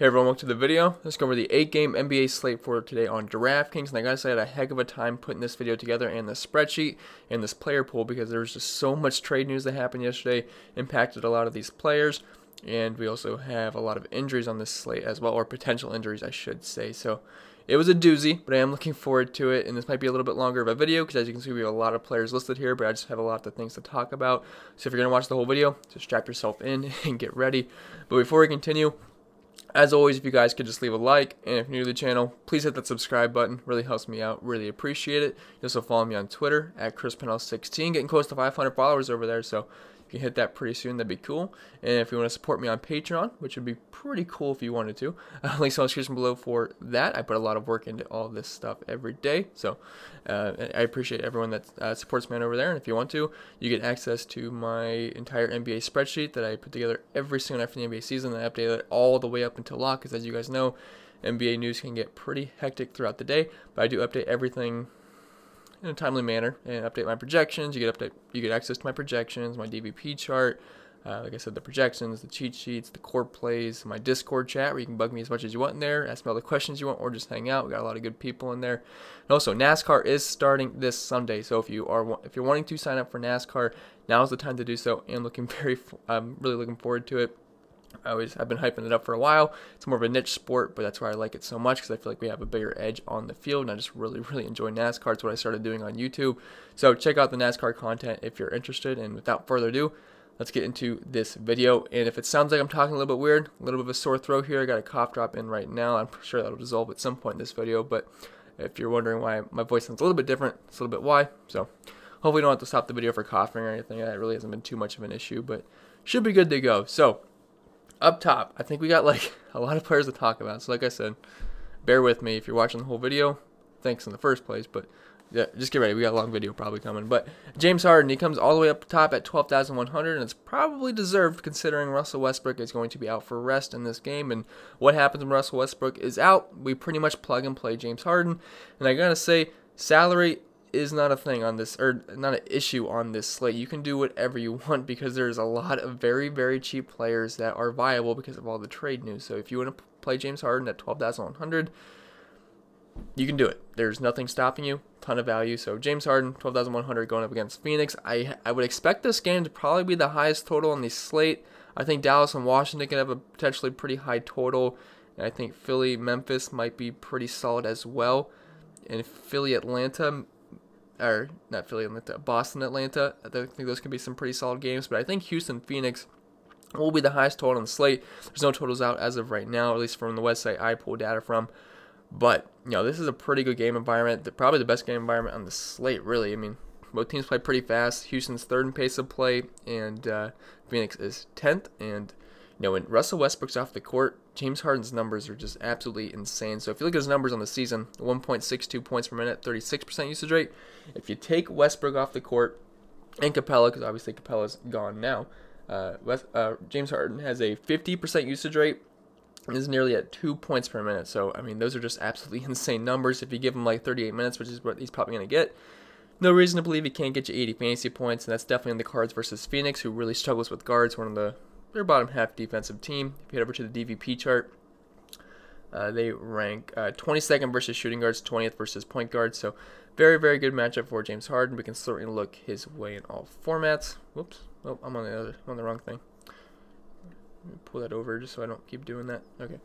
Hey everyone, welcome to the video. Let's go over the 8-game NBA slate for today on DraftKings. And I gotta say, I had a heck of a time putting this video together and the spreadsheet and this player pool because there was just so much trade news that happened yesterday, impacted a lot of these players. And we also have a lot of injuries on this slate as well, or potential injuries, I should say. So it was a doozy, but I am looking forward to it. And this might be a little bit longer of a video because, as you can see, we have a lot of players listed here, but I just have a lot of things to talk about. So if you're gonna watch the whole video, just strap yourself in and get ready. But before we continue, as always, if you guys could just leave a like, and if you're new to the channel, please hit that subscribe button. Really helps me out. Really appreciate it. You also follow me on Twitter at ChrisPennell16. Getting close to 500 followers over there, so you can hit that pretty soon. That'd be cool. And if you want to support me on Patreon, which would be pretty cool if you wanted to, links on the description below for that. I put a lot of work into all this stuff every day, so I appreciate everyone that supports me over there. And if you want to, you get access to my entire NBA spreadsheet that I put together every single night for the NBA season. And I update it all the way up until lock, because as you guys know, NBA news can get pretty hectic throughout the day. But I do update everything in a timely manner and update my projections. You get access to my projections, my DVP chart, like I said, the projections, the cheat sheets, the core plays, my Discord chat where you can bug me as much as you want in there, ask me all the questions you want, or just hang out. We got a lot of good people in there. And also, NASCAR is starting this Sunday, so if you're wanting to sign up for NASCAR, now is the time to do so. And I'm really looking forward to it. I've been hyping it up for a while. It's more of a niche sport, but that's why I like it so much, because I feel like we have a bigger edge on the field, and I just really enjoy NASCAR. It's what I started doing on YouTube. So check out the NASCAR content if you're interested. And without further ado, let's get into this video. And if it sounds like I'm talking a little bit weird, a little bit of a sore throat here, I got a cough drop in right now. I'm sure that'll dissolve at some point in this video, but if you're wondering why my voice sounds a little bit different, it's a little bit why. So hopefully you don't have to stop the video for coughing or anything. That really hasn't been too much of an issue, but should be good to go. So up top, I think we got like a lot of players to talk about. So like I said, bear with me if you're watching the whole video. Thanks in the first place, but yeah, just get ready. We got a long video probably coming. But James Harden, he comes all the way up top at 12,100, and it's probably deserved considering Russell Westbrook is going to be out for rest in this game. And what happens when Russell Westbrook is out? We pretty much plug and play James Harden. And I gotta say, salary is not a thing on this, or not an issue on this slate. You can do whatever you want because there's a lot of very cheap players that are viable because of all the trade news. So if you want to play James Harden at 12,100, you can do it. There's nothing stopping you. Ton of value. So James Harden, 12,100 going up against Phoenix. I would expect this game to probably be the highest total on the slate. I think Dallas and Washington can have a potentially pretty high total. And I think Philly, Memphis might be pretty solid as well. And Philly, Atlanta, or not Philly, Atlanta, Boston, Atlanta, I think those could be some pretty solid games. But I think Houston, Phoenix will be the highest total on the slate. There's no totals out as of right now, at least from the website I pull data from. But, you know, this is a pretty good game environment. Probably the best game environment on the slate, really. I mean, both teams play pretty fast. Houston's third in pace of play, and Phoenix is 10th. And, you know, when Russell Westbrook's off the court, James Harden's numbers are just absolutely insane. So if you look at his numbers on the season, 1.62 points per minute, 36% usage rate. If you take Westbrook off the court and Capella, because obviously Capella's gone now, James Harden has a 50% usage rate and is nearly at 2 points per minute. So, I mean, those are just absolutely insane numbers. If you give him like 38 minutes, which is what he's probably going to get, no reason to believe he can't get you 80 fantasy points. And that's definitely in the cards versus Phoenix, who really struggles with guards, their bottom half defensive team. If you head over to the DVP chart, they rank 22nd versus shooting guards, 20th versus point guards. So very good matchup for James Harden. We can certainly look his way in all formats. Whoops. Oh, I'm on the wrong thing. Let me pull that over just so I don't keep doing that. Okay.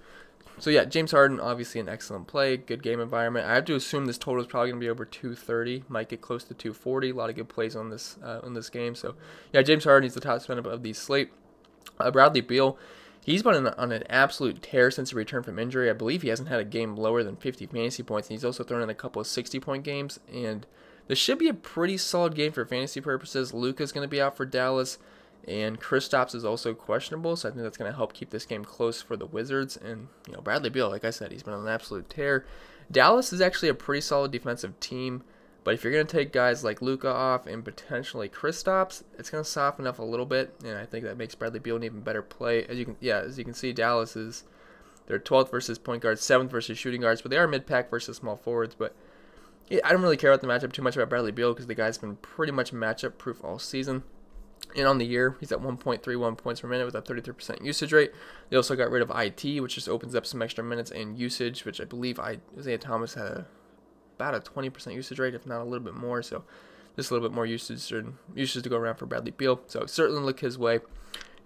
So yeah, James Harden, obviously an excellent play, good game environment. I have to assume this total is probably going to be over 230, might get close to 240. A lot of good plays on this game. So yeah, James Harden is the top spender of the slate. Bradley Beal, he's been on an absolute tear since he returned from injury. I believe he hasn't had a game lower than 50 fantasy points, and he's also thrown in a couple of 60-point games. And this should be a pretty solid game for fantasy purposes. Luka's going to be out for Dallas, and Kristaps is also questionable, so I think that's going to help keep this game close for the Wizards. And, you know, Bradley Beal, like I said, he's been on an absolute tear. Dallas is actually a pretty solid defensive team, but if you're going to take guys like Luka off and potentially Kristaps, it's going to soften up a little bit, and I think that makes Bradley Beal an even better play. As you can see, Dallas is they're 12th versus point guards, 7th versus shooting guards, but they are mid-pack versus small forwards. But yeah, I don't really care about the matchup too much about Bradley Beal because the guy's been pretty much matchup proof all season. And on the year, he's at 1.31 points per minute with a 33% usage rate. They also got rid of IT, which just opens up some extra minutes and usage, which I believe Isaiah Thomas had about a 20% usage rate, if not a little bit more. So just a little bit more usage to go around for Bradley Beal. So certainly look his way.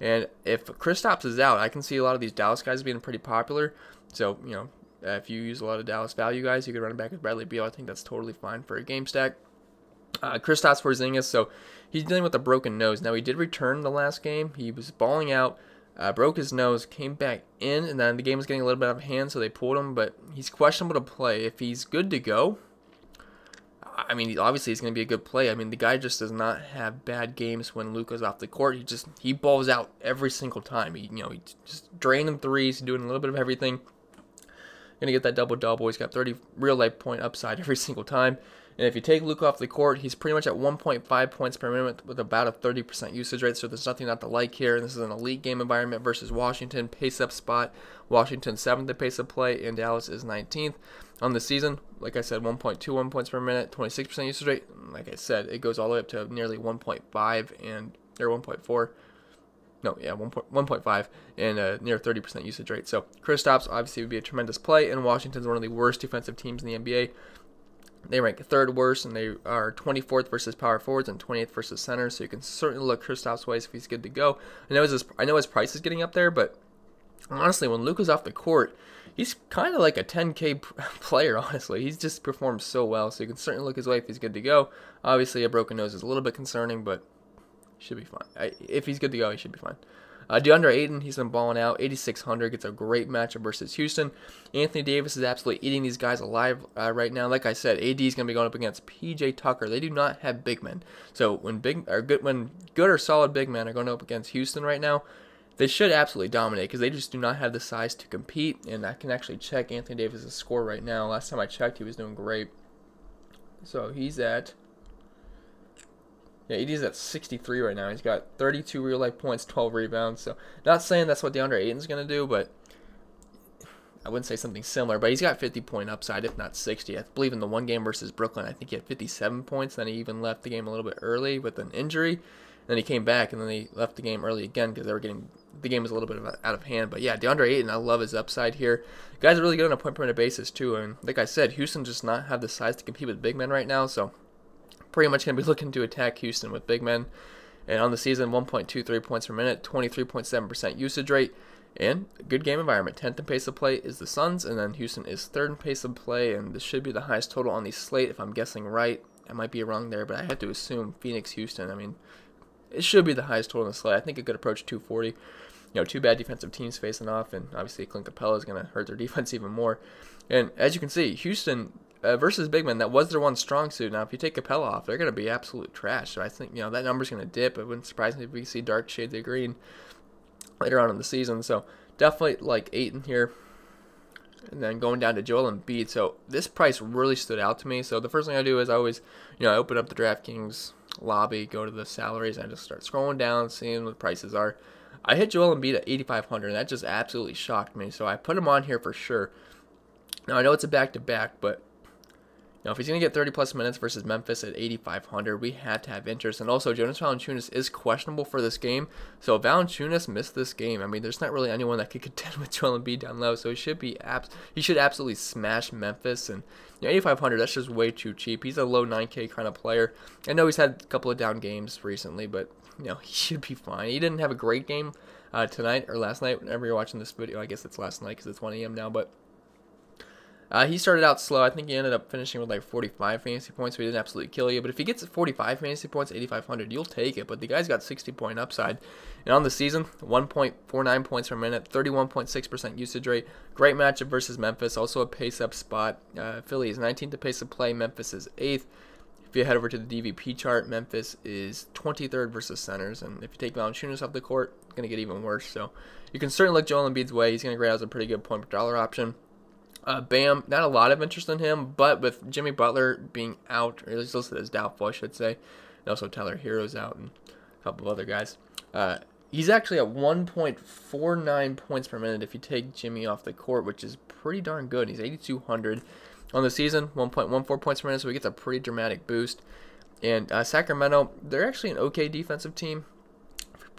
And if Kristaps is out, I can see a lot of these Dallas guys being pretty popular. So, if you use a lot of Dallas value guys, you could run it back with Bradley Beal. I think that's totally fine for a game stack. Kristaps Porzingis, so he's dealing with a broken nose. Now, he did return the last game. He was balling out, broke his nose, came back in, and then the game was getting a little bit out of hand, so they pulled him. But he's questionable to play. If he's good to go, I mean, obviously he's going to be a good play. I mean, the guy just does not have bad games when Luka's off the court. He balls out every single time. He just draining threes, doing a little bit of everything. Going to get that double-double. He's got 30 real-life point upside every single time. And if you take Luka off the court, he's pretty much at 1.5 points per minute with about a 30% usage rate, so there's nothing not to like here. This is an elite game environment versus Washington. Pace-up spot. Washington 7th in pace of play, and Dallas is 19th. On the season, like I said, 1.21 points per minute, 26% usage rate. Like I said, it goes all the way up to nearly 1.5 or 1.4. No, yeah, 1.5 and near 30% usage rate. So Kristaps obviously would be a tremendous play, and Washington's one of the worst defensive teams in the NBA. They rank third worst, and they are 24th versus power forwards and 28th versus centers. So you can certainly look Kristaps' ways if he's good to go. I know his price is getting up there, but honestly, when Luka's off the court, he's kind of like a 10K player, honestly. He's just performed so well, so you can certainly look his way if he's good to go. Obviously, a broken nose is a little bit concerning, but he should be fine. If he's good to go, he should be fine. DeAndre Ayton, he's been balling out. 8,600, gets a great matchup versus Houston. Anthony Davis is absolutely eating these guys alive right now. Like I said, AD is going to be going up against PJ Tucker. They do not have big men. So when good or solid big men are going up against Houston right now, they should absolutely dominate because they just do not have the size to compete. And I can actually check Anthony Davis' score right now. Last time I checked, he was doing great. So he's at... Yeah, AD's at 63 right now. He's got 32 real-life points, 12 rebounds. So not saying that's what DeAndre Ayton's going to do, but I wouldn't say something similar. But he's got 50-point upside, if not 60. I believe in the one game versus Brooklyn, I think he had 57 points. Then he even left the game a little bit early with an injury. Then he came back, and then he left the game early again because the game was a little bit out of hand. But yeah, DeAndre Ayton, I love his upside here. The guys are really good on a point-per-minute basis too. And like I said, Houston does not have the size to compete with big men right now. So pretty much going to be looking to attack Houston with big men. And on the season, 1.23 points per minute, 23.7% usage rate, and a good game environment. 10th in pace of play is the Suns, and then Houston is 3rd in pace of play, and this should be the highest total on the slate if I'm guessing right. I might be wrong there, but I have to assume Phoenix, Houston. I mean, it should be the highest total on the slate. I think it could approach 240. Two bad defensive teams facing off, and obviously Clint Capella is going to hurt their defense even more. And as you can see, Houston versus big men, that was their one strong suit. Now, if you take Capella off, they're going to be absolute trash. So I think, that number's going to dip. It wouldn't surprise me if we see dark shades of green later on in the season. So definitely like Ayton here. And then going down to Joel Embiid. So this price really stood out to me. So the first thing I do is I always, I open up the DraftKings lobby, go to the salaries, and I just start scrolling down, seeing what the prices are. I hit Joel Embiid at 8,500, and that just absolutely shocked me. So I put him on here for sure. Now, I know it's a back-to-back, but if he's going to get 30-plus minutes versus Memphis at 8,500, we have to have interest. And also, Jonas Valanciunas is questionable for this game. So if Valanciunas missed this game, I mean, there's not really anyone that could contend with Joel Embiid down low. So he should absolutely smash Memphis. And 8,500, that's just way too cheap. He's a low 9K kind of player. I know he's had a couple of down games recently, but he should be fine. He didn't have a great game tonight or last night. Whenever you're watching this video, I guess it's last night because it's 1 a.m. now, but he started out slow. I think he ended up finishing with like 45 fantasy points, so he didn't absolutely kill you. But if he gets 45 fantasy points, 8,500, you'll take it. But the guy's got 60-point upside. And on the season, 1.49 points per minute, 31.6% usage rate. Great matchup versus Memphis. Also a pace-up spot. Philly is 19th to pace of play. Memphis is 8th. If you head over to the DVP chart, Memphis is 23rd versus centers. And if you take Valanciunas off the court, it's going to get even worse. So you can certainly look Joel Embiid's way. He's going to grade out as a pretty good point per dollar option. Bam, not a lot of interest in him, but with Jimmy Butler being out, or at least listed as doubtful, I should say, and also Tyler Hero's out and a couple of other guys, he's actually at 1.49 points per minute if you take Jimmy off the court, which is pretty darn good. He's 8,200 on the season, 1.14 points per minute, so he gets a pretty dramatic boost. And Sacramento, they're actually an okay defensive team,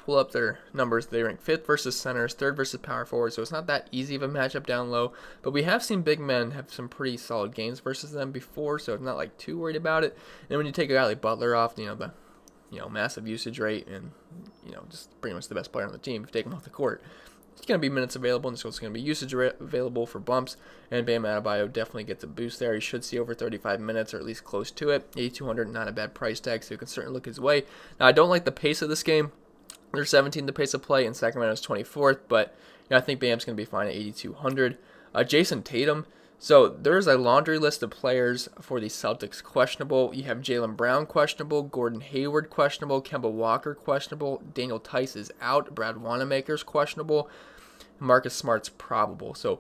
pull up their numbers, they rank 5th versus centers, 3rd versus power forwards, so it's not that easy of a matchup down low. But we have seen big men have some pretty solid games versus them before, so I'm not like too worried about it. And when you take a guy like Butler off, the massive usage rate and just pretty much the best player on the team, if you take him off the court, it's going to be minutes available, and so it's going to be usage available for bumps, and Bam Adebayo definitely gets a boost there. He should see over 35 minutes, or at least close to it. 8,200, not a bad price tag, so you can certainly look his way. Now, I don't like the pace of this game. They're 17th the pace of play, and Sacramento's 24th, but I think Bam's going to be fine at 8,200. Jason Tatum. So there's a laundry list of players for the Celtics questionable. You have Jaylen Brown questionable, Gordon Hayward questionable, Kemba Walker questionable, Daniel Tice is out, Brad Wanamaker's questionable, Marcus Smart's probable. So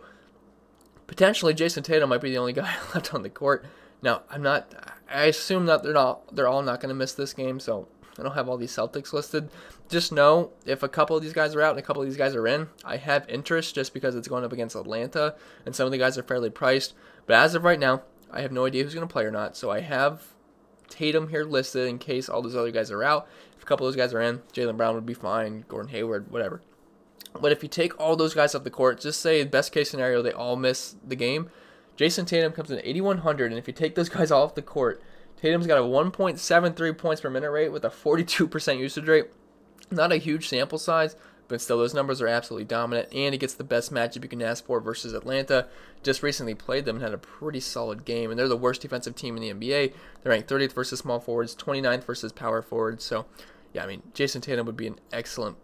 potentially Jason Tatum might be the only guy left on the court. Now I assume that they're all not going to miss this game, so I don't have all these Celtics listed. Just know if a couple of these guys are out and a couple of these guys are in, I have interest just because it's going up against Atlanta, and some of the guys are fairly priced. But as of right now, I have no idea who's going to play or not, so I have Tatum here listed in case all those other guys are out. If a couple of those guys are in, Jaylen Brown would be fine, Gordon Hayward, whatever. But if you take all those guys off the court, just say best case scenario they all miss the game, Jason Tatum comes in 8,100, and if you take those guys off the court, Tatum's got a 1.73 points per minute rate with a 42% usage rate. Not a huge sample size, but still those numbers are absolutely dominant, and he gets the best matchup you can ask for versus Atlanta. Just recently played them and had a pretty solid game, and they're the worst defensive team in the NBA. They're ranked 30th versus small forwards, 29th versus power forwards. So, yeah, I mean, Jason Tatum would be an excellent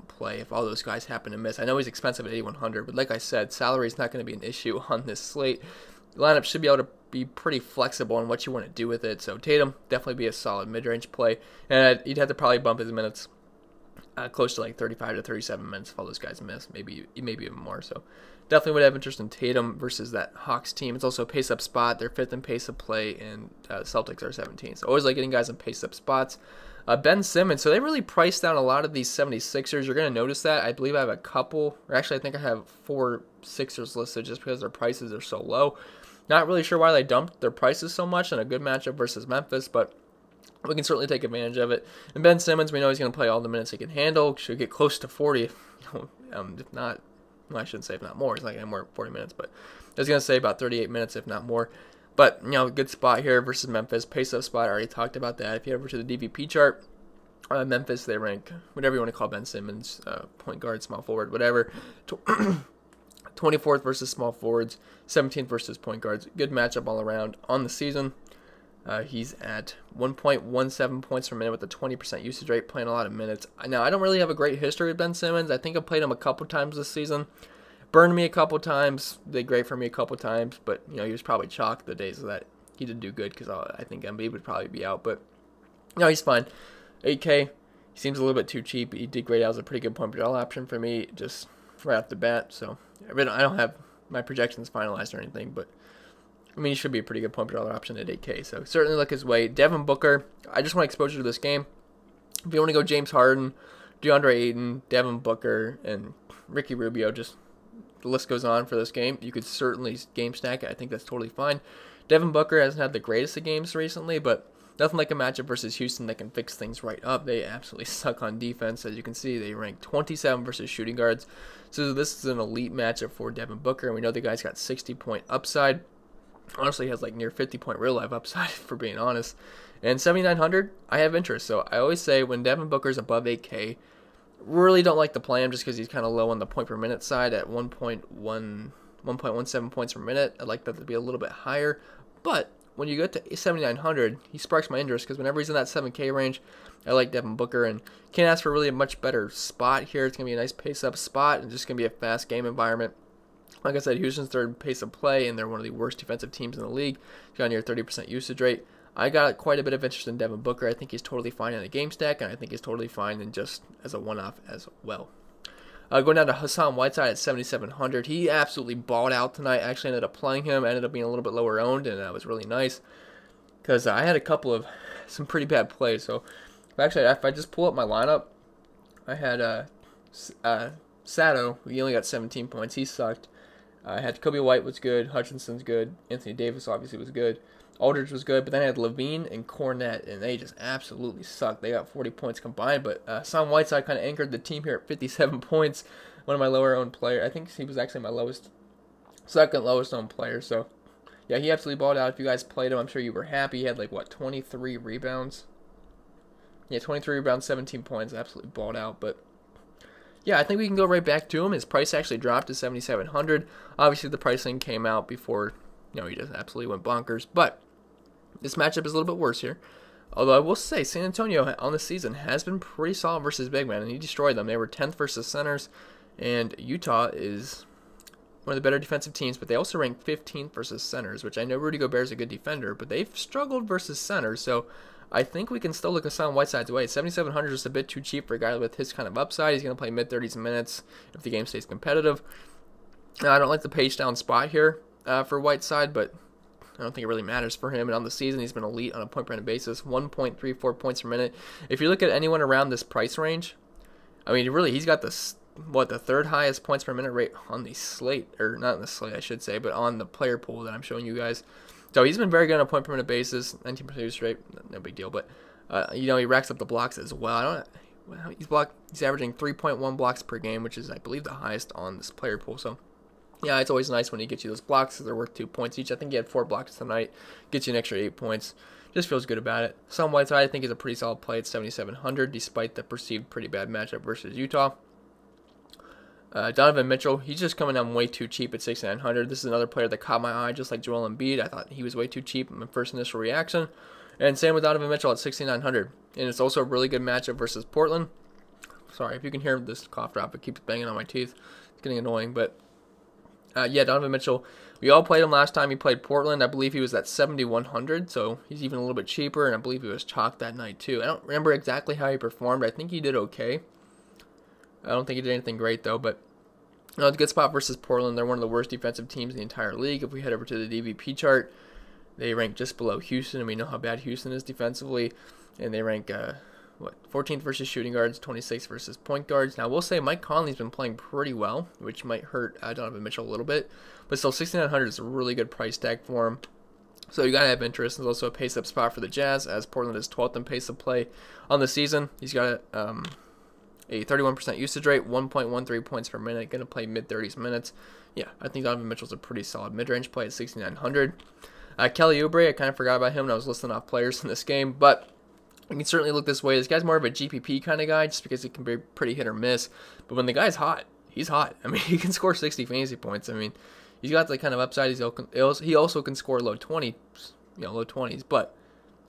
play if all those guys happen to miss. I know he's expensive at 8,100, but like I said, salary is not going to be an issue on this slate. The lineup should be able to be pretty flexible on what you want to do with it. So Tatum definitely be a solid mid-range play, and you'd have to probably bump his minutes close to like 35 to 37 minutes if all those guys miss, maybe even more. So definitely would have interest in Tatum versus that Hawks team. It's also a pace-up spot. They're 5th in pace of play, and Celtics are 17th. So always like getting guys in pace-up spots. Ben Simmons, so they really priced down a lot of these 76ers. You're going to notice that. I believe I have a couple, or actually I think I have 4 Sixers listed just because their prices are so low. Not really sure why they dumped their prices so much in a good matchup versus Memphis, but we can certainly take advantage of it. And Ben Simmons, we know he's going to play all the minutes he can handle. Should get close to 40, if not, well, I shouldn't say if not more. He's not going to more 40 minutes, but I was going to say about 38 minutes, if not more. But, good spot here versus Memphis. Pace-up spot, I already talked about that. If you head over to the DVP chart, Memphis, they rank whatever you want to call Ben Simmons, point guard, small forward, whatever. 24th versus small forwards, 17th versus point guards. Good matchup all around on the season. He's at 1.17 points per minute with a 20% usage rate, playing a lot of minutes. Now, I don't really have a great history with Ben Simmons. I think I played him a couple times this season. Burned me a couple times, did great for me a couple times, but he was probably chalked the days that he did do good because I think Embiid would probably be out. But he's fine. 8K, he seems a little bit too cheap. He did great. That was a pretty good point per dollar option for me just right off the bat. So I don't have my projections finalized or anything, but I mean, he should be a pretty good point per dollar option at 8K. So certainly look his way. Devin Booker, I just want exposure to this game. If you want to go James Harden, DeAndre Ayton, Devin Booker, and Ricky Rubio, just the list goes on for this game. You could certainly game stack it. I think that's totally fine. Devin Booker hasn't had the greatest of games recently, but nothing like a matchup versus Houston that can fix things right up. They absolutely suck on defense. As you can see, they rank 27 versus shooting guards. So this is an elite matchup for Devin Booker, and we know the guy's got 60-point upside. Honestly, he has like near 50-point real life upside, for being honest. And 7,900, I have interest. So I always say when Devin Booker's above 8K, really don't like to play him just because he's kind of low on the point per minute side at 1.17 points per minute. I'd like that to be a little bit higher. But when you get to 7,900, he sparks my interest because whenever he's in that 7K range, I like Devin Booker and can't ask for really a much better spot here. It's going to be a nice pace-up spot and just going to be a fast game environment. Like I said, Houston's third pace of play, and they're one of the worst defensive teams in the league. He's got near 30% usage rate. I got quite a bit of interest in Devin Booker. I think he's totally fine in a game stack, and I think he's totally fine in just as a one-off as well. Going down to Hassan Whiteside at 7,700. He absolutely balled out tonight. I actually ended up playing him. Ended up being a little bit lower owned, and that was really nice because I had a couple of some pretty bad plays. So actually, if I just pull up my lineup, I had Sato. He only got 17 points. He sucked. I had Kobe White was good. Hutchinson's good. Anthony Davis obviously was good. Aldridge was good, but then I had Levine and Cornette, and they just absolutely sucked. They got 40 points combined, but Hassan Whiteside kind of anchored the team here at 57 points. One of my lower owned players. I think he was actually my second lowest owned player. So, yeah, he absolutely balled out. If you guys played him, I'm sure you were happy. He had like, what, 23 rebounds? Yeah, 23 rebounds, 17 points. Absolutely balled out, but yeah, I think we can go right back to him. His price actually dropped to 7,700. Obviously, the pricing came out before, he just absolutely went bonkers. But this matchup is a little bit worse here. Although I will say, San Antonio on the season has been pretty solid versus big men, and he destroyed them. They were 10th versus centers, and Utah is one of the better defensive teams, but they also rank 15th versus centers, which I know Rudy Gobert is a good defender, but they've struggled versus centers, so I think we can still look Hassan Whiteside's way. 7,700 is a bit too cheap for a guy with his kind of upside. He's going to play mid-30s minutes if the game stays competitive. I don't like the page down spot here for Whiteside, but I don't think it really matters for him. And on the season, he's been elite on a point-per-minute basis, 1.34 points per minute. If you look at anyone around this price range, I mean, really, he's got the third highest points per minute rate on the slate, or not on the slate, I should say, but on the player pool that I'm showing you guys. So he's been very good on a point-per-minute basis, 19% use rate, no big deal. But he racks up the blocks as well. He's averaging 3.1 blocks per game, which is, I believe, the highest on this player pool. So yeah, it's always nice when he gets you those blocks because they're worth 2 points each. I think he had 4 blocks tonight, gets you an extra 8 points. Just feels good about it. Hassan Whiteside, I think, is a pretty solid play at 7,700, despite the perceived pretty bad matchup versus Utah. Donovan Mitchell, he's just coming down way too cheap at 6,900. This is another player that caught my eye, just like Joel Embiid. I thought he was way too cheap in my first initial reaction. And same with Donovan Mitchell at 6,900. And it's also a really good matchup versus Portland. Sorry if you can hear this cough drop. It keeps banging on my teeth. It's getting annoying. But yeah, Donovan Mitchell, we all played him last time he played Portland. I believe he was at 7,100, so he's even a little bit cheaper. And I believe he was chalked that night too. I don't remember exactly how he performed. I think he did okay. I don't think he did anything great, though, but it's a good spot versus Portland. They're one of the worst defensive teams in the entire league. If we head over to the DVP chart, they rank just below Houston, and we know how bad Houston is defensively, and they rank, 14th versus shooting guards, 26th versus point guards. Now, we'll say Mike Conley's been playing pretty well, which might hurt Donovan Mitchell a little bit, but still 6,900 is a really good price tag for him. So you got to have interest. There's also a pace-up spot for the Jazz, as Portland is 12th in pace-up play on the season. He's got a 31% usage rate, 1.13 points per minute, going to play mid-30s minutes. Yeah, I think Donovan Mitchell's a pretty solid mid-range play at 6,900. Kelly Oubre, I kind of forgot about him when I was listing off players in this game, but you can certainly look this way. This guy's more of a GPP kind of guy just because he can be pretty hit or miss. But when the guy's hot, he's hot. I mean, he can score 60 fantasy points. I mean, he's got the kind of upside. He also can score low 20s, but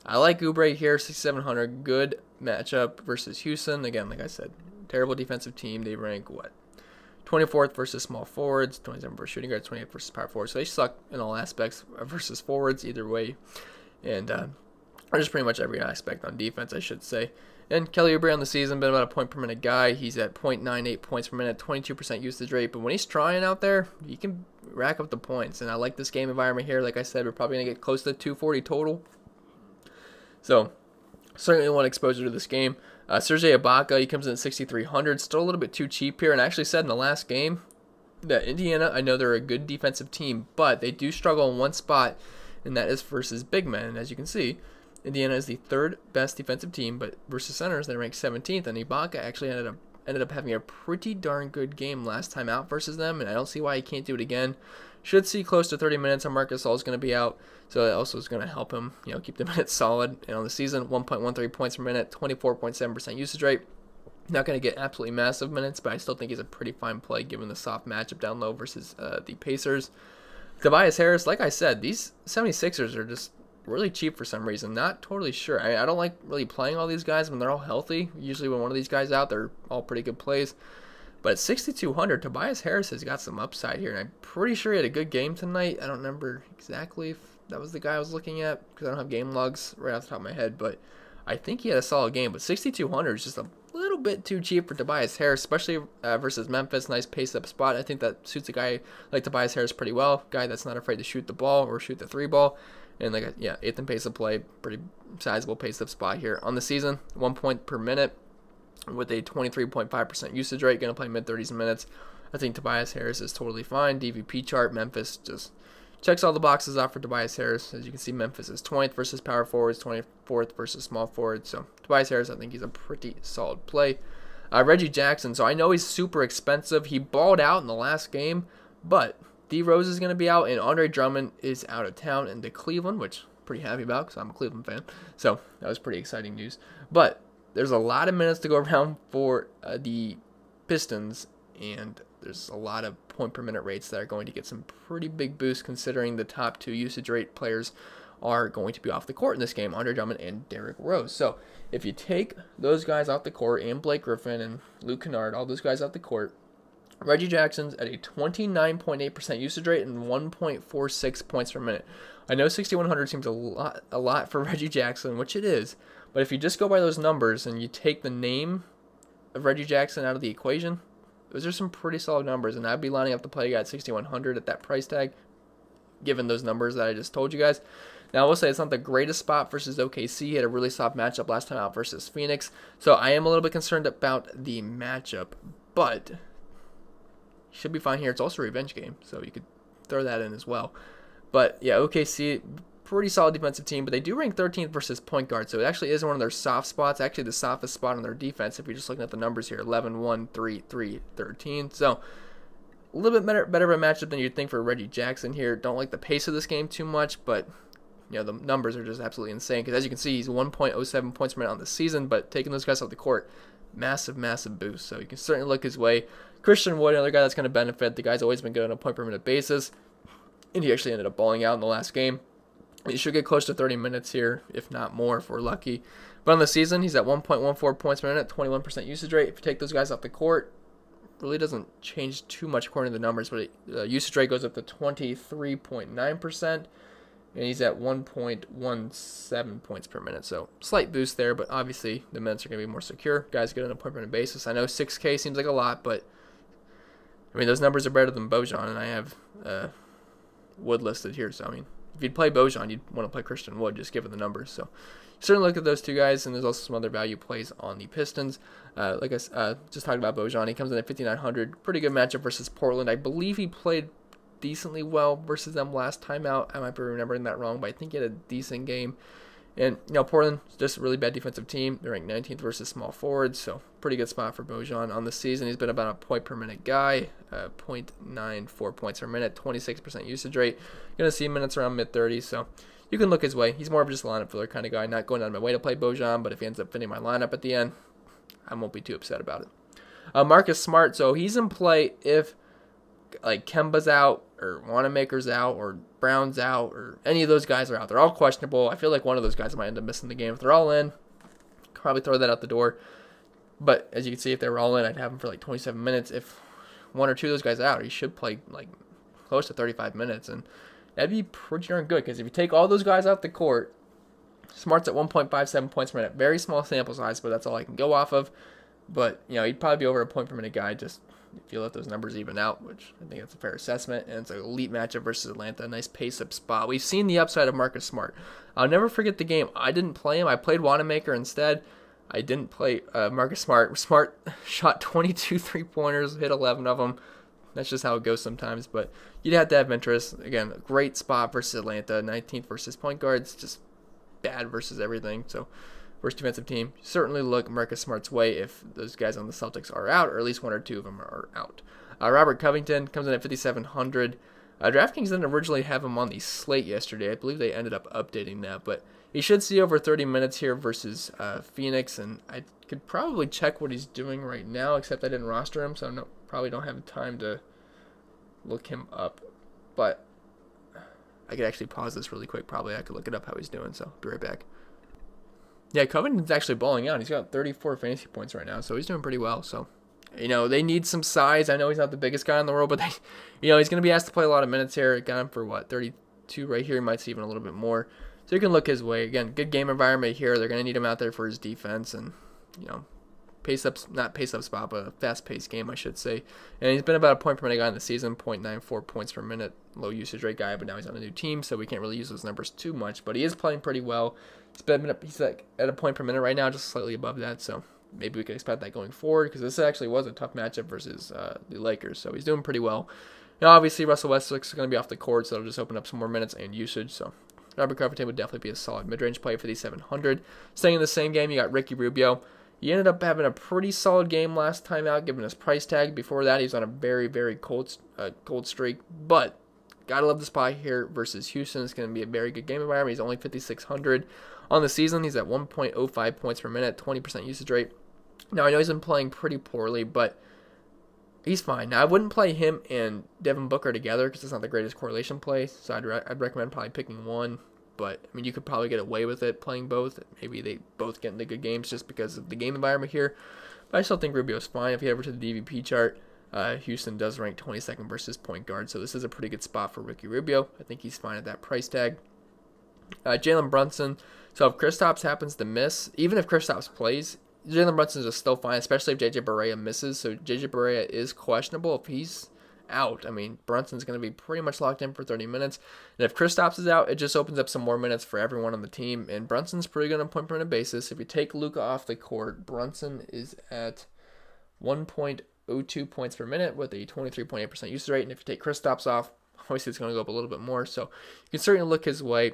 I like Oubre here, 6,700. Good matchup versus Houston. Again, like I said, terrible defensive team. They rank, 24th versus small forwards, 27th versus shooting guards, 28th versus power forwards. So they suck in all aspects versus forwards either way. And just pretty much every aspect on defense, I should say. And Kelly Oubre on the season, been about a point per minute guy. He's at 0.98 points per minute, 22% usage rate. But when he's trying out there, he can rack up the points. And I like this game environment here. Like I said, we're probably going to get close to 240 total. So certainly want exposure to this game. Serge Ibaka, he comes in at 6,300. Still a little bit too cheap here. And I actually said in the last game that Indiana, I know they're a good defensive team, but they do struggle in one spot, and that is versus big men. And as you can see, Indiana is the third best defensive team, but versus centers, they rank 17th. And Ibaka actually ended up having a pretty darn good game last time out versus them, and I don't see why he can't do it again. Should see close to 30 minutes on Marc Gasol is going to be out, so that also is going to help him, keep the minutes solid. And on the season, 1.13 points per minute, 24.7% usage rate. Not going to get absolutely massive minutes, but I still think he's a pretty fine play given the soft matchup down low versus the Pacers. Tobias Harris, like I said, these 76ers are just really cheap for some reason. Not totally sure. I don't like really playing all these guys when they're all healthy. Usually when one of these guys out, they're all pretty good plays. But at 6,200, Tobias Harris has got some upside here. And I'm pretty sure he had a good game tonight. I don't remember exactly if that was the guy I was looking at because I don't have game logs right off the top of my head. But I think he had a solid game. But 6,200 is just a little bit too cheap for Tobias Harris, especially versus Memphis. Nice pace-up spot. I think that suits a guy like Tobias Harris pretty well. Guy that's not afraid to shoot the ball or shoot the three ball. And 8th in pace of play, pretty sizable pace of spot here on the season. 1 point per minute with a 23.5% usage rate. Going to play mid-30s minutes. I think Tobias Harris is totally fine. DVP chart, Memphis just checks all the boxes off for Tobias Harris. As you can see, Memphis is 20th versus power forwards, 24th versus small forwards. So Tobias Harris, I think he's a pretty solid play. Reggie Jackson, so I know he's super expensive. He balled out in the last game, but D Rose is going to be out, and Andre Drummond is out of town into Cleveland, which I'm pretty happy about because I'm a Cleveland fan. So that was pretty exciting news. But there's a lot of minutes to go around for the Pistons, and there's a lot of point per minute rates that are going to get some pretty big boosts considering the top 2 usage rate players are going to be off the court in this game, Andre Drummond and Derrick Rose. So if you take those guys off the court, and Blake Griffin and Luke Kennard, all those guys off the court, Reggie Jackson's at a 29.8% usage rate and 1.46 points per minute. I know 6,100 seems a lot for Reggie Jackson, which it is, but if you just go by those numbers and you take the name of Reggie Jackson out of the equation, those are some pretty solid numbers, and I'd be lining up to play a guy at 6,100 at that price tag, given those numbers that I just told you guys. Now, I will say it's not the greatest spot versus OKC. He had a really soft matchup last time out versus Phoenix, so I am a little bit concerned about the matchup, but he should be fine here. It's also a revenge game, so you could throw that in as well. But, yeah, OKC, pretty solid defensive team, but they do rank 13th versus point guard, so it actually is one of their soft spots, actually the softest spot on their defense if you're just looking at the numbers here, 11, 1, 3, 3, 13. So a little bit better of a matchup than you'd think for Reggie Jackson here. Don't like the pace of this game too much, but you know, the numbers are just absolutely insane because as you can see, he's 1.07 points per minute on the season, but taking those guys off the court, massive boost. So you can certainly look his way. Christian Wood, another guy that's going to benefit. The guy's always been good on a point per minute basis, and he actually ended up balling out in the last game. He should get close to 30 minutes here, if not more, if we're lucky. But on the season, he's at 1.14 points per minute, 21% usage rate. If you take those guys off the court, really doesn't change too much according to the numbers, but usage rate goes up to 23.9%, and he's at 1.17 points per minute. So slight boost there, but obviously the minutes are going to be more secure. Guys get on a point per minute basis. I know 6K seems like a lot, but I mean, those numbers are better than Bojan, and I have Wood listed here, so I mean, if you'd play Bojan, you'd want to play Christian Wood, just given the numbers. So certainly look at those two guys, and there's also some other value plays on the Pistons. Like I just talked about Bojan, he comes in at 5,900. Pretty good matchup versus Portland. I believe he played decently well versus them last time out. I might be remembering that wrong, but I think he had a decent game. And, you know, Portland, just a really bad defensive team. They're ranked 19th versus small forwards, so pretty good spot for Bojan. On the season, he's been about a point per minute guy, 0.94 points per minute, 26% usage rate. Going to see minutes around mid-30s, so you can look his way. He's more of just a lineup filler kind of guy, not going out of my way to play Bojan, but if he ends up fitting my lineup at the end, I won't be too upset about it. Marcus Smart, so he's in play if like Kemba's out or Wanamaker's out or Brown's out or any of those guys are out. They're all questionable. I feel like one of those guys might end up missing the game. If they're all in, probably throw that out the door. But as you can see, if they were all in, I'd have him for like 27 minutes. If one or two of those guys are out, he should play like close to 35 minutes, and that'd be pretty darn good because if you take all those guys off the court, Smart's at 1.57 points per minute. Very small sample size, but that's all I can go off of. But, you know, he'd probably be over a point per minute guy just if you let those numbers even out, which I think that's a fair assessment. And it's an elite matchup versus Atlanta. A nice pace-up spot. We've seen the upside of Marcus Smart. I'll never forget the game. I didn't play him. I played Wanamaker instead. I didn't play Marcus Smart. Smart shot 22 three-pointers, hit 11 of them. That's just how it goes sometimes. But you'd have to have interest. Again, a great spot versus Atlanta. 19th versus point guards. Just bad versus everything. So, worst defensive team. Certainly look Marcus Smart's way if those guys on the Celtics are out, or at least one or two of them are out. Robert Covington comes in at 5,700. DraftKings didn't originally have him on the slate yesterday. I believe they ended up updating that, but he should see over 30 minutes here versus Phoenix, and I could probably check what he's doing right now, except I didn't roster him, so I probably don't have time to look him up. But I could actually pause this really quick. Probably I could look it up how he's doing, so I'll be right back. Yeah, Covington's actually balling out. He's got 34 fantasy points right now, so he's doing pretty well. So, you know, they need some size. I know he's not the biggest guy in the world, but you know, he's going to be asked to play a lot of minutes here. Got him for what, 32 right here. He might see even a little bit more. So you can look his way. Again, good game environment here. They're going to need him out there for his defense and, you know, not pace up spot, but a fast-paced game, I should say. And he's been about a point per minute guy in the season, 0.94 points per minute, low usage rate guy, but now he's on a new team, so we can't really use those numbers too much. But he is playing pretty well. He's like at a point per minute right now, just slightly above that, so maybe we can expect that going forward because this actually was a tough matchup versus the Lakers, so he's doing pretty well. Now, obviously, Russell Westbrook's going to be off the court, so it'll just open up some more minutes and usage. So Robert Covington would definitely be a solid mid-range play, 5,700. Staying in the same game, you got Ricky Rubio. He ended up having a pretty solid game last time out, given his price tag. Before that, he was on a very, very cold streak. But gotta love the spot here versus Houston. It's going to be a very good game environment. He's only 5,600 on the season. He's at 1.05 points per minute, 20% usage rate. Now, I know he's been playing pretty poorly, but he's fine. Now, I wouldn't play him and Devin Booker together because it's not the greatest correlation play. So I'd recommend probably picking one. But, I mean, you could probably get away with it playing both. Maybe they both get into good games just because of the game environment here. But I still think Rubio's fine. If you head over to the DVP chart, Houston does rank 22nd versus point guard. So this is a pretty good spot for Ricky Rubio. I think he's fine at that price tag. Jalen Brunson. So if Kristaps happens to miss, even if Kristaps plays, Jalen Brunson is still fine, especially if JJ Barea misses. So JJ Barea is questionable. If he's out, I mean, Brunson's going to be pretty much locked in for 30 minutes. And if Kristaps is out, it just opens up some more minutes for everyone on the team. And Brunson's pretty good on a point per minute basis. If you take Luka off the court, Brunson is at 1.02 points per minute with a 23.8% usage rate. And if you take Kristaps off, obviously it's going to go up a little bit more. So you can certainly look his way.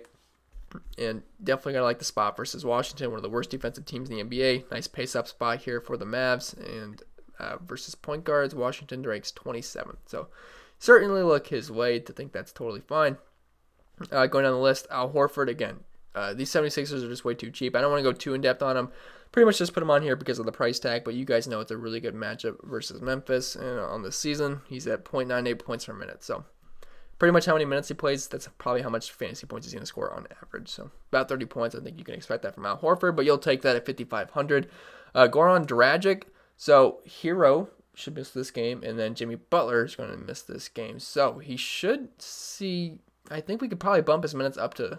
And definitely going to like the spot versus Washington, one of the worst defensive teams in the NBA. Nice pace-up spot here for the Mavs. And versus point guards, Washington ranks 27th. So certainly look his way to think that's totally fine. Going down the list, Al Horford again. These 76ers are just way too cheap. I don't want to go too in-depth on them. Pretty much just put him on here because of the price tag, but you guys know it's a really good matchup versus Memphis. And on the season, he's at 0.98 points per minute. So pretty much how many minutes he plays, that's probably how much fantasy points he's going to score on average. So about 30 points, I think you can expect that from Al Horford, but you'll take that at 5,500. Goran Dragic. So Hero should miss this game, and then Jimmy Butler is going to miss this game. So he should see, I think we could probably bump his minutes up to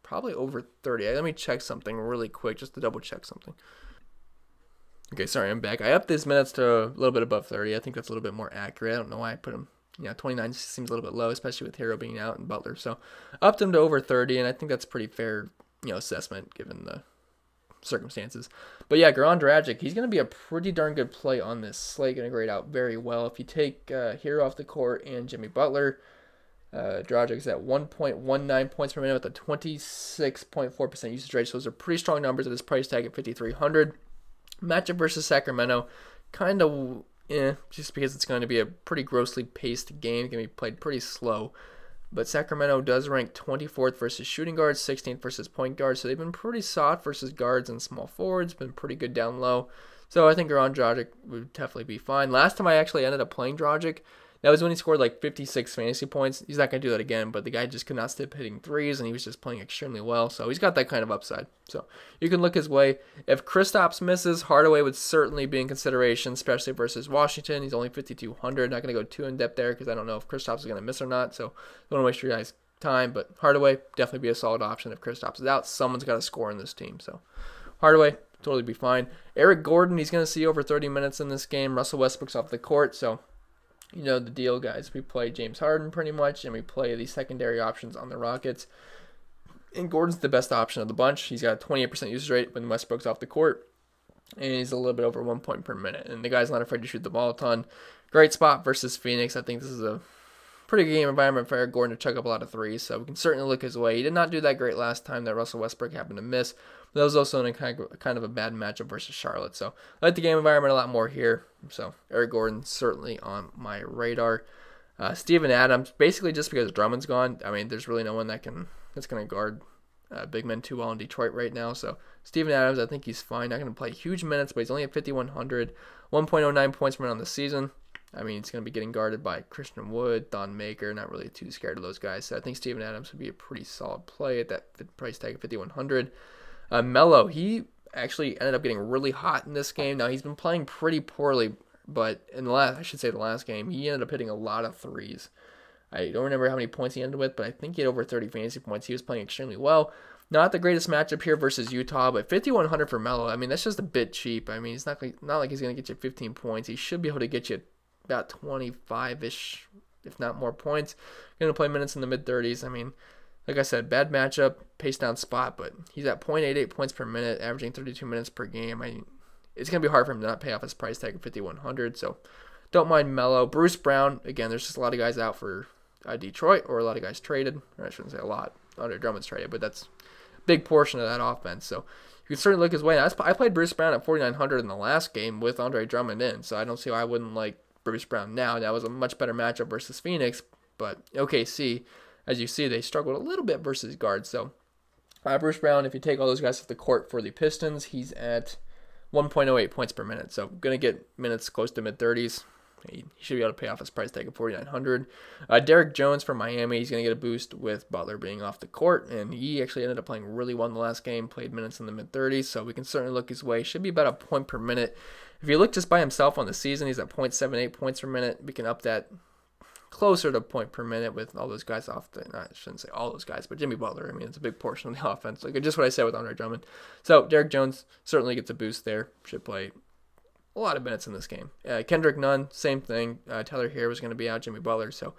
probably over 30. Let me check something really quick just to double check something. Okay, sorry, I'm back. I upped his minutes to a little bit above 30. I think that's a little bit more accurate. I don't know why I put him. 29 seems a little bit low, especially with Hero being out and Butler. So upped him to over 30, and I think that's pretty fair, assessment given the circumstances. But yeah, Goran Dragic, he's going to be a pretty darn good play on this slate. Going to grade out very well. If you take Hero off the court and Jimmy Butler, Dragic's at 1.19 points per minute with a 26.4% usage rate. So those are pretty strong numbers at this price tag at 5,300. Matchup versus Sacramento, kind of just because it's going to be a pretty grossly paced game. It's going to be played pretty slow. But Sacramento does rank 24th versus shooting guards, 16th versus point guards. So they've been pretty soft versus guards and small forwards, been pretty good down low. So I think Goran Dragic would definitely be fine. Last time I actually ended up playing Dragic, that was when he scored like 56 fantasy points. He's not going to do that again, but the guy just could not stop hitting threes, and he was just playing extremely well. So he's got that kind of upside. So you can look his way. If Kristaps misses, Hardaway would certainly be in consideration, especially versus Washington. He's only 5,200. Not going to go too in-depth there because I don't know if Kristaps is going to miss or not. So don't want to waste your guys' time. But Hardaway, definitely be a solid option if Kristaps is out. Someone's got to score in this team. So Hardaway, totally be fine. Eric Gordon, he's going to see over 30 minutes in this game. Russell Westbrook's off the court, so you know the deal, guys. We play James Harden pretty much, and we play the secondary options on the Rockets. And Gordon's the best option of the bunch. He's got a 28% usage rate when Westbrook's off the court, and he's a little bit over 1 point per minute. And the guy's not afraid to shoot the ball a ton. Great spot versus Phoenix. I think this is a pretty good game environment for Eric Gordon to chuck up a lot of threes, so we can certainly look his way. He did not do that great last time that Russell Westbrook happened to miss, but that was also in a kind of a bad matchup versus Charlotte. So I like the game environment a lot more here. So Eric Gordon certainly on my radar. Steven Adams, basically just because Drummond's gone. I mean, there's really no one that's going to guard big men too well in Detroit right now. So Steven Adams, I think he's fine. Not going to play huge minutes, but he's only at 5,100, 1.09 points per minute on the season. I mean, he's going to be getting guarded by Christian Wood, Thon Maker. Not really too scared of those guys. So I think Steven Adams would be a pretty solid play at that price tag of 5,100. Melo, he actually ended up getting really hot in this game. Now, he's been playing pretty poorly, but in the last game, he ended up hitting a lot of threes. I don't remember how many points he ended with, but I think he had over 30 fantasy points. He was playing extremely well. Not the greatest matchup here versus Utah, but 5,100 for Melo. I mean, that's just a bit cheap. I mean, it's not like he's going to get you 15 points. He should be able to get you about 25-ish, if not more points. Going to play minutes in the mid-30s. I mean, like I said, bad matchup, pace down spot, but he's at 0.88 points per minute, averaging 32 minutes per game. It's going to be hard for him to not pay off his price tag of 5,100, so Don't mind Melo. Bruce Brown, again, there's just a lot of guys out for Detroit, or a lot of guys traded. Or I shouldn't say a lot. Andre Drummond's traded, but that's a big portion of that offense. So you can certainly look his way. I played Bruce Brown at 4,900 in the last game with Andre Drummond in, so I don't see why I wouldn't like Bruce Brown now. That was a much better matchup versus Phoenix, but OKC, as you see, they struggled a little bit versus guards. So Bruce Brown, if you take all those guys off the court for the Pistons, he's at 1.08 points per minute. So going to get minutes close to mid-30s. He should be able to pay off his price tag of 4,900. Derek Jones from Miami, he's going to get a boost with Butler being off the court, and he actually ended up playing really well in the last game, played minutes in the mid-30s, so we can certainly look his way. Should be about a point per minute. If you look just by himself on the season, he's at 0.78 points per minute. We can up that closer to a point per minute with all those guys off the, I shouldn't say all those guys, but Jimmy Butler, I mean, it's a big portion of the offense. Like just what I said with Andre Drummond. So Derek Jones certainly gets a boost there. Should play a lot of minutes in this game. Kendrick Nunn, same thing. Tyler Hero was going to be out, Jimmy Butler, so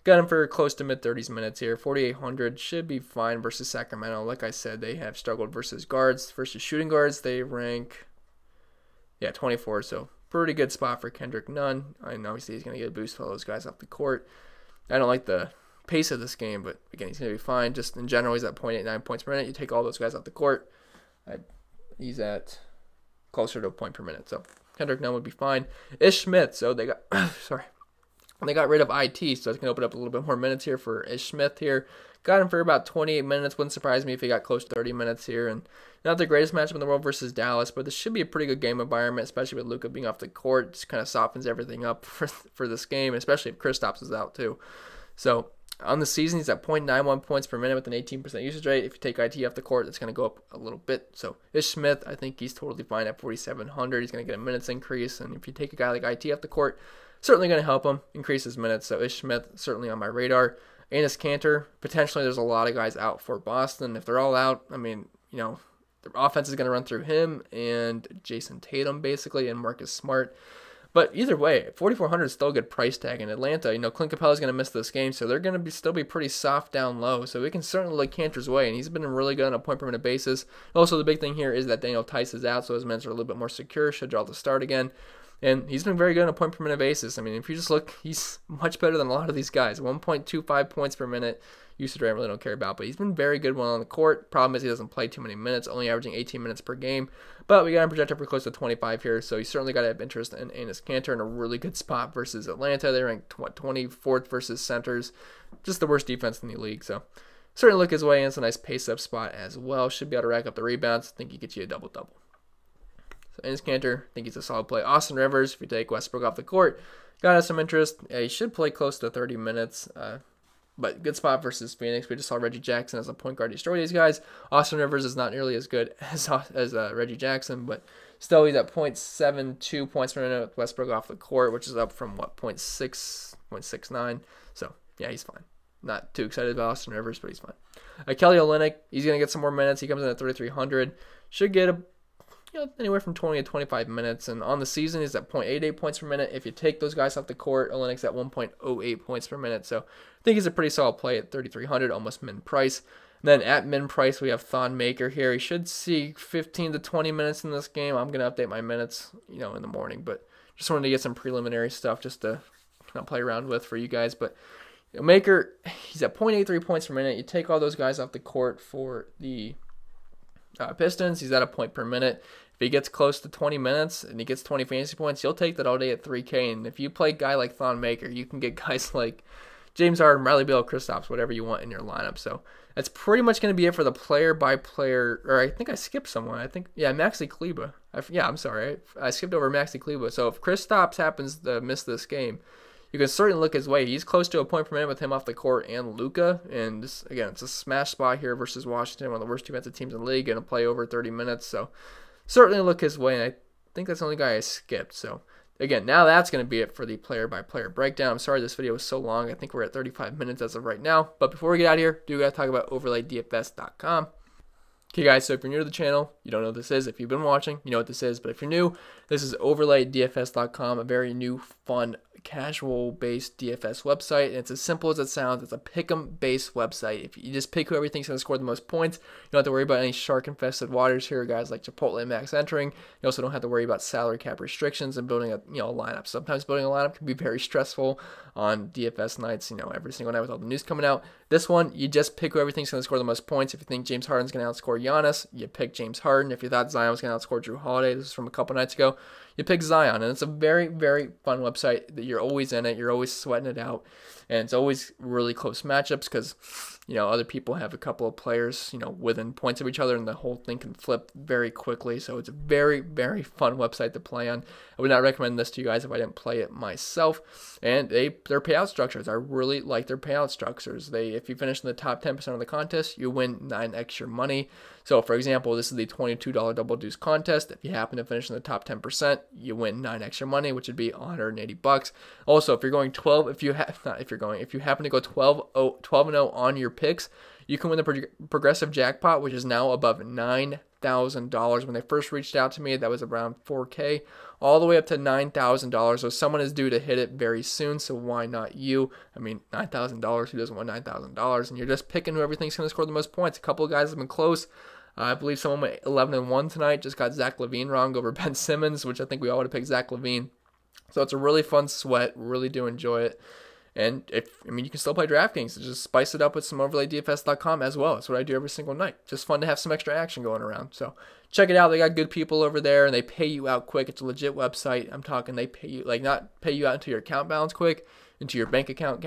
got him for close to mid-30s minutes here. 4,800 should be fine versus Sacramento. Like I said, they have struggled versus guards. Versus shooting guards, they rank, 24, so pretty good spot for Kendrick Nunn. And obviously he's going to get a boost with all those guys off the court. I don't like the pace of this game, but again, he's going to be fine. Just in general, he's at 0.89 points per minute. You take all those guys off the court, he's at closer to a point per minute, so Kendrick Nunn would be fine. Ish Smith, so they got they got rid of IT, so it's going to open up a little bit more minutes here for Ish Smith here. Got him for about 28 minutes. Wouldn't surprise me if he got close to 30 minutes here. And not the greatest matchup in the world versus Dallas, but this should be a pretty good game environment, especially with Luka being off the court. Just kind of softens everything up for this game, especially if Kristaps is out too. So on the season, he's at 0.91 points per minute with an 18% usage rate. If you take IT off the court, that's going to go up a little bit. So Ish Smith, I think he's totally fine at 4,700. He's going to get a minutes increase. And if you take a guy like IT off the court, certainly going to help him increase his minutes. So Ish Smith, certainly on my radar. Enes Kanter, potentially there's a lot of guys out for Boston. If they're all out, I mean, the offense is going to run through him and Jason Tatum, basically, and Marcus Smart. But either way, 4,400 is still a good price tag in Atlanta. Clint Capella is going to miss this game, so they're going to still be pretty soft down low. So we can certainly look Kanter's way, and he's been really good on a point per minute basis. Also, the big thing here is that Daniel Tice is out, so his minutes are a little bit more secure. Should draw the start again. And he's been very good on a point per minute basis. I mean, if you just look, he's much better than a lot of these guys. 1.25 points per minute. Usage rate I really don't care about, but he's been very good when on the court. Problem is he doesn't play too many minutes, only averaging 18 minutes per game. But we got him projected for close to 25 here, so you certainly got to have interest in Enes Kanter in a really good spot versus Atlanta. They ranked 24th versus centers. Just the worst defense in the league, so certainly look his way in. It's a nice pace-up spot as well. Should be able to rack up the rebounds. I think he gets you a double-double. So Enes Kanter, I think he's a solid play. Austin Rivers, if you take Westbrook off the court, got us some interest. He should play close to 30 minutes. But good spot versus Phoenix. We just saw Reggie Jackson as a point guard destroy these guys. Austin Rivers is not nearly as good as Reggie Jackson, but still he's at 0.72 points per minute with Westbrook off the court, which is up from, 0.69. So, yeah, he's fine. Not too excited about Austin Rivers, but he's fine. Kelly Olynyk, he's going to get some more minutes. He comes in at 3,300. Should get anywhere from 20 to 25 minutes. And on the season, he's at 0.88 points per minute. If you take those guys off the court, Olynyk's at 1.08 points per minute. So I think he's a pretty solid play at 3,300, almost min price. And then at min price, we have Thon Maker here. He should see 15 to 20 minutes in this game. I'm going to update my minutes, in the morning. But just wanted to get some preliminary stuff just to play around with for you guys. But Maker, he's at 0.83 points per minute. You take all those guys off the court for the Pistons, he's at a point per minute. If he gets close to 20 minutes and he gets 20 fantasy points, you'll take that all day at 3K. And if you play a guy like Thon Maker, you can get guys like James Harden, Bradley Beal, Kristaps, whatever you want in your lineup. So that's pretty much going to be it for the player-by-player, or I think I skipped someone. Maxi Kleber. I'm sorry. I skipped over Maxi Kleber. So if Kristaps happens to miss this game, you can certainly look his way. He's close to a point per minute with him off the court and Luka. And this, again, it's a smash spot here versus Washington, one of the worst defensive teams in the league, going to play over 30 minutes. So certainly look his way. And I think that's the only guy I skipped. So again, now that's going to be it for the player-by-player breakdown. I'm sorry this video was so long. I think we're at 35 minutes as of right now. But before we get out of here, do got to talk about OverlayDFS.com. Okay guys, so if you're new to the channel, you don't know what this is. If you've been watching, you know what this is. But if you're new, this is OverlayDFS.com, a very new, fun, casual-based DFS website. And it's as simple as it sounds. It's a pick'em-based website. If you just pick who everything's going to score the most points, you don't have to worry about any shark-infested waters here, guys like Chipotle and Max entering. You also don't have to worry about salary cap restrictions and building a lineup. Sometimes building a lineup can be very stressful on DFS nights, every single night with all the news coming out. This one, you just pick who everything's going to score the most points. If you think James Harden's going to outscore Giannis, you pick James Harden. If you thought Zion was going to outscore Jrue Holiday, this is from a couple nights ago, you pick Zion. And it's a very, very fun website that you're always in it. You're always sweating it out. And it's always really close matchups because, other people have a couple of players, within points of each other, and the whole thing can flip very quickly. So it's a very, very fun website to play on. I would not recommend this to you guys if I didn't play it myself. And their payout structures, I really like their payout structures. If you finish in the top 10% of the contest, you win 9x your money. So, for example, this is the $22 double deuce contest. If you happen to finish in the top 10%, you win 9x your money, which would be $180. Also, if you're going 12, if you happen to go 12-0 on your picks, you can win the progressive jackpot, which is now above $9,000. When they first reached out to me, that was around $4K, all the way up to $9,000. So someone is due to hit it very soon. So why not you? I mean, $9,000. Who doesn't want $9,000? And you're just picking who everything's going to score the most points. A couple of guys have been close. I believe someone went 11-1 tonight. Just got Zach LaVine wrong over Ben Simmons, which I think we all would have picked Zach LaVine. So it's a really fun sweat. Really do enjoy it. And you can still play DraftKings. Just spice it up with some OverlayDFS.com as well. That's what I do every single night. Just fun to have some extra action going around. So check it out. They got good people over there, and they pay you out quick. It's a legit website. I'm talking they pay you, not pay you out into your account balance quick, into your bank account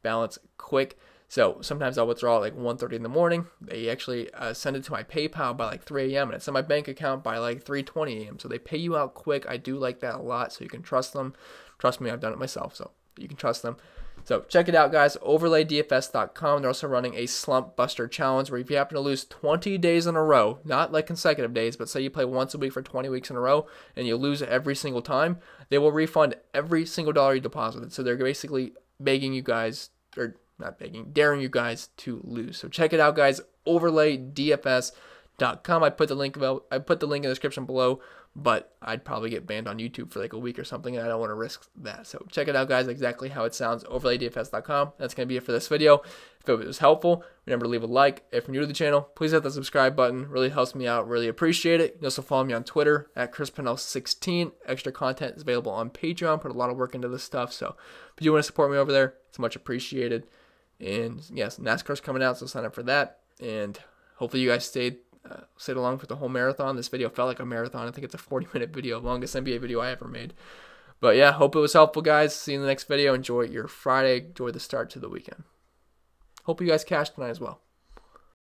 balance quick. So sometimes I'll withdraw at 1:30 in the morning. They actually send it to my PayPal by 3 a.m. and it's in my bank account by 3:20 a.m. So they pay you out quick. I do like that a lot, so you can trust them. Trust me, I've done it myself, so you can trust them. So check it out, guys. OverlayDFS.com. They're also running a Slump Buster Challenge where if you happen to lose 20 days in a row, not consecutive days, but say you play once a week for 20 weeks in a row and you lose every single time, they will refund every single dollar you deposited. So they're basically begging you guys, or not begging, daring you guys to lose. So check it out, guys. OverlayDFS.com. I put the link in the description below, but I'd probably get banned on YouTube for a week or something, and I don't want to risk that. So check it out, guys. Exactly how it sounds. OverlayDFS.com. That's going to be it for this video. If it was helpful, remember to leave a like. If you're new to the channel, please hit the subscribe button. Really helps me out. Really appreciate it. You can also follow me on Twitter at ChrisPennell16. Extra content is available on Patreon. Put a lot of work into this stuff. So if you want to support me over there, it's much appreciated. And yes, NASCAR's coming out, so sign up for that. And hopefully you guys stayed along for the whole marathon. This video felt like a marathon. I think it's a 40-minute video, longest NBA video I ever made. But yeah, hope it was helpful, guys. See you in the next video. Enjoy your Friday. Enjoy the start to the weekend. Hope you guys cash tonight as well.